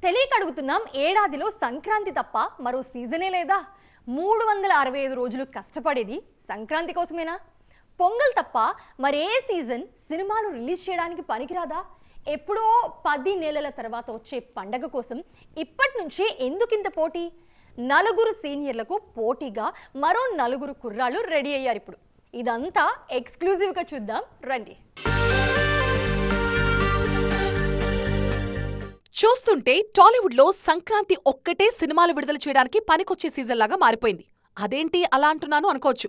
తెలియక అడుగుతున్నాం, ఏడాదిలో సంక్రాంతి తప్ప మరో సీజనే లేదా? 365 రోజులు కష్టపడేది సంక్రాంతి కోసమేనా? పొంగల్ తప్ప మరే సీజన్ సినిమాలు రిలీజ్ చేయడానికి పనికిరాదా? ఎప్పుడో 10 నెలల తర్వాత వచ్చే పండగ కోసం ఇప్పటి నుంచే ఎందుకింత పోటీ? నలుగురు సీనియర్లకు పోటీగా మరో నలుగురు కుర్రాళ్ళు రెడీ అయ్యారు ఇప్పుడు. ఇదంతా ఎక్స్క్లూజివ్గా చూద్దాం రండి. చూస్తుంటే టాలీవుడ్ లో సంక్రాంతి ఒక్కటే సినిమాలు విడుదల చేయడానికి పనికొచ్చే సీజన్ లాగా మారిపోయింది. అదేంటి అలా అంటున్నాను అనుకోవచ్చు,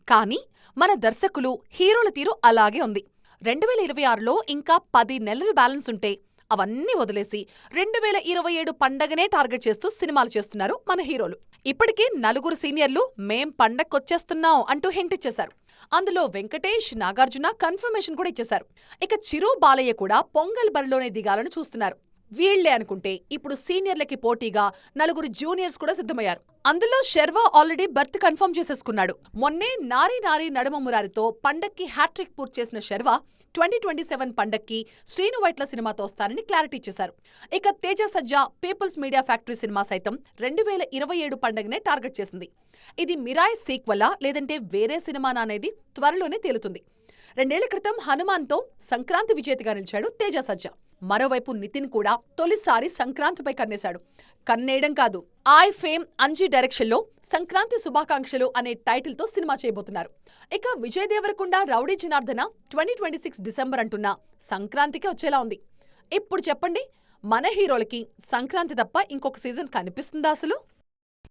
కానీ మన దర్శకులు, హీరోల తీరు అలాగే ఉంది. 2026లో ఇంకా 10 నెలలు బ్యాలెన్స్ ఉంటే అవన్నీ వదిలేసి 2027 పండగనే టార్గెట్ చేస్తూ సినిమాలు చేస్తున్నారు మన హీరోలు. ఇప్పటికే నలుగురు సీనియర్లు మేం పండక్కొచ్చేస్తున్నాం అంటూ హింట్ ఇచ్చేశారు. అందులో వెంకటేష్, నాగార్జున కన్ఫర్మేషన్ కూడా ఇచ్చేశారు. ఇక చిరు, బాలయ్య కూడా పొంగల్ బరిలోనే దిగాలని చూస్తున్నారు. వీళ్లే అనుకుంటే ఇప్పుడు సీనియర్లకి పోటీగా నలుగురు జూనియర్స్ కూడా సిద్ధమయ్యారు. అందులో శర్వా ఆల్రెడీ బర్త్ కన్ఫర్మ్ చేసేసుకున్నాడు. మొన్నే నారీ నారీ నడుమ మురారితో పండక్కి హ్యాట్రిక్ పూర్తి చేసిన శర్వా 2027 పండక్కి శ్రీను వైట్ల సినిమాతో వస్తానని క్లారిటీ ఇచ్చేశారు. ఇక తేజ సజ్జా పీపుల్స్ మీడియా ఫ్యాక్టరీ సినిమా సైతం 2027 పండగనే టార్గెట్ చేసింది. ఇది మిరాయ్ సీక్వెలా లేదంటే వేరే సినిమానా అనేది త్వరలోనే తేలుతుంది. 2 ఏళ్ల క్రితం హనుమాన్తో సంక్రాంతి విజేతగా నిలిచాడు తేజ సజ్జా. మరోవైపు నితిన్ కూడా తొలిసారి సంక్రాంతిపై కన్నేశాడు. కన్నేయడం కాదు, ఐ ఫేమ్ అంజీ డైరెక్షన్లో సంక్రాంతి శుభాకాంక్షలు అనే టైటిల్తో సినిమా చేయబోతున్నారు. ఇక విజయ్ దేవరకొండ, రౌడీ జనార్దన 2026 డిసెంబర్ అంటున్నా సంక్రాంతికి వచ్చేలా ఉంది. ఇప్పుడు చెప్పండి, మన హీరోలకి సంక్రాంతి తప్ప ఇంకొక సీజన్ కనిపిస్తుందా అసలు?